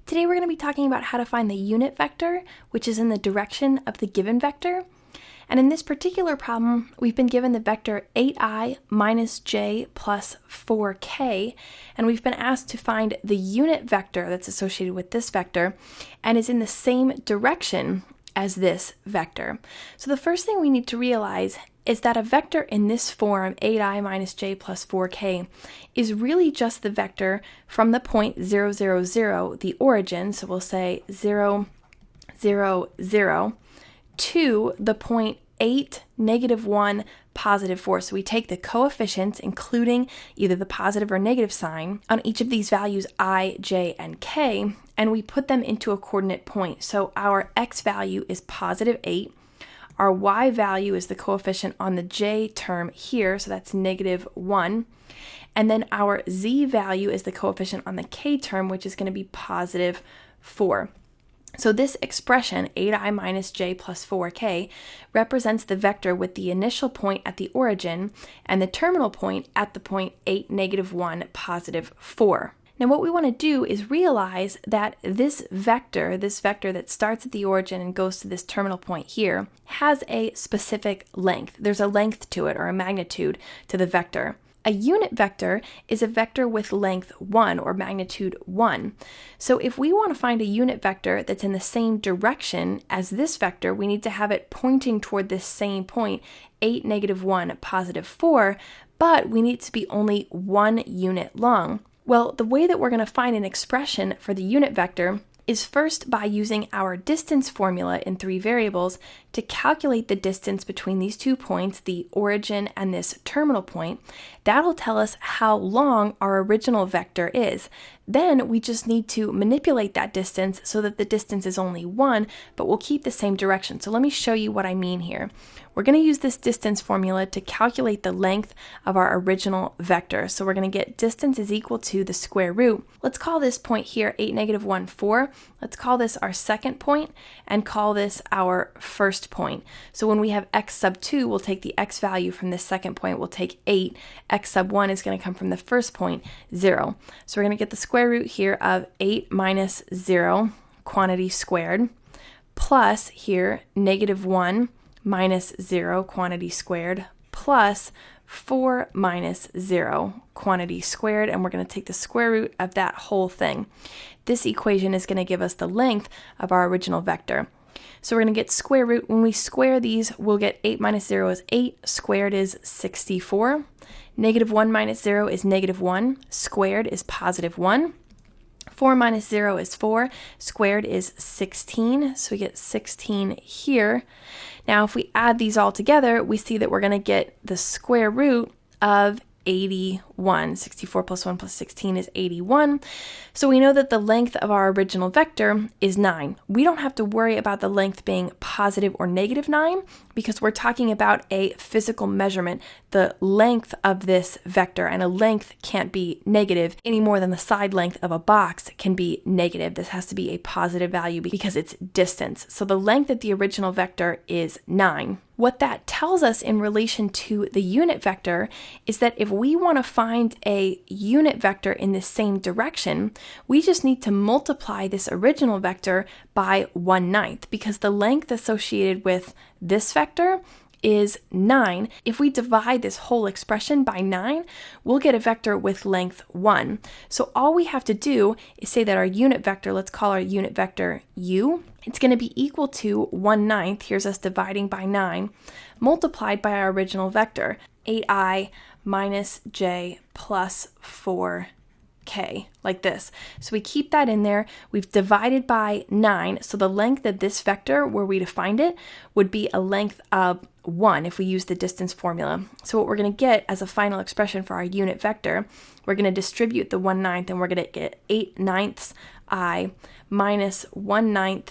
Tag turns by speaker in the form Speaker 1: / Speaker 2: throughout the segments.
Speaker 1: Today we're going to be talking about how to find the unit vector, which is in the direction of the given vector. And in this particular problem, we've been given the vector 8i minus j plus 4k, and we've been asked to find the unit vector that's associated with this vector and is in the same direction as this vector. So the first thing we need to realize is that a vector in this form, 8i minus j plus 4k, is really just the vector from the point 0, 0, 0, the origin, so we'll say 0, 0, 0, to the point 8, negative 1, positive 4. So we take the coefficients, including either the positive or negative sign, on each of these values I, j, and k, and we put them into a coordinate point. So our x value is positive 8. Our y value is the coefficient on the j term here, so that's negative 1. And then our z value is the coefficient on the k term, which is going to be positive 4. So this expression, 8i minus j plus 4k, represents the vector with the initial point at the origin and the terminal point at the point 8, negative 1, positive 4. Now what we want to do is realize that this vector that starts at the origin and goes to this terminal point here, has a specific length. There's a length to it, or a magnitude to the vector. A unit vector is a vector with length 1 or magnitude 1. So if we want to find a unit vector that's in the same direction as this vector, we need to have it pointing toward this same point, 8, negative 1, positive 4, but we need to be only 1 unit long. Well, the way that we're going to find an expression for the unit vector is first by using our distance formula in 3 variables to calculate the distance between these 2 points, the origin and this terminal point. That'll tell us how long our original vector is. Then we just need to manipulate that distance so that the distance is only 1, but we'll keep the same direction. So let me show you what I mean here. We're going to use this distance formula to calculate the length of our original vector. So we're going to get distance is equal to the square root. Let's call this point here 8, negative 1, 4. Let's call this our second point and call this our first point. So when we have x sub 2, we'll take the x value from this second point, we'll take 8. X sub 1 is going to come from the first point, 0. So we're going to get the square root here of 8 minus 0, quantity squared, plus here negative 1 minus 0, quantity squared, plus 4 minus 0, quantity squared, and we're going to take the square root of that whole thing. This equation is going to give us the length of our original vector. So we're going to get square root. When we square these, we'll get 8 minus 0 is 8, squared is 64. Negative 1 minus 0 is negative 1, squared is positive 1. 4 minus 0 is 4, squared is 16, so we get 16 here. Now if we add these all together, we see that we're going to get the square root of 81. 64 plus 1 plus 16 is 81. So we know that the length of our original vector is 9. We don't have to worry about the length being positive or negative 9 because we're talking about a physical measurement, the length of this vector, and a length can't be negative any more than the side length of a box can be negative. This has to be a positive value because it's distance. So the length of the original vector is 9. What that tells us in relation to the unit vector is that if we want to find a unit vector in the same direction, we just need to multiply this original vector by 1/9 because the length associated with this vector is 9. If we divide this whole expression by 9, we'll get a vector with length 1. So all we have to do is say that our unit vector, let's call our unit vector u, it's going to be equal to 1/9, here's us dividing by 9, multiplied by our original vector, 8i minus j plus 4k, like this. So we keep that in there. We've divided by 9, so the length of this vector, were we to find it, would be a length of 1 if we use the distance formula. So what we're going to get as a final expression for our unit vector, we're going to distribute the 1/9 and we're going to get 8/9 I minus 1/9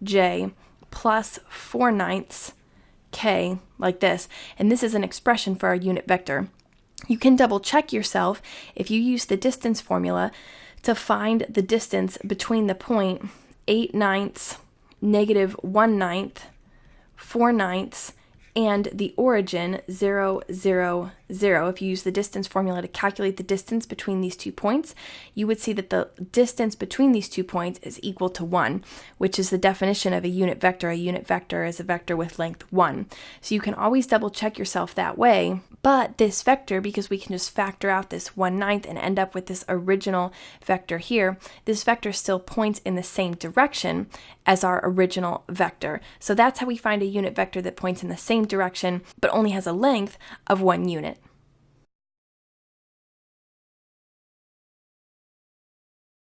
Speaker 1: j plus 4/9 k, like this. And this is an expression for our unit vector. You can double check yourself if you use the distance formula to find the distance between the point 8/9, negative 1/9, 4/9, and the origin 0, 0, 0. If you use the distance formula to calculate the distance between these 2 points, you would see that the distance between these 2 points is equal to 1, which is the definition of a unit vector. A unit vector is a vector with length 1. So you can always double check yourself that way. But this vector, because we can just factor out this 1/9 and end up with this original vector here, this vector still points in the same direction as our original vector. So that's how we find a unit vector that points in the same direction, but only has a length of 1 unit.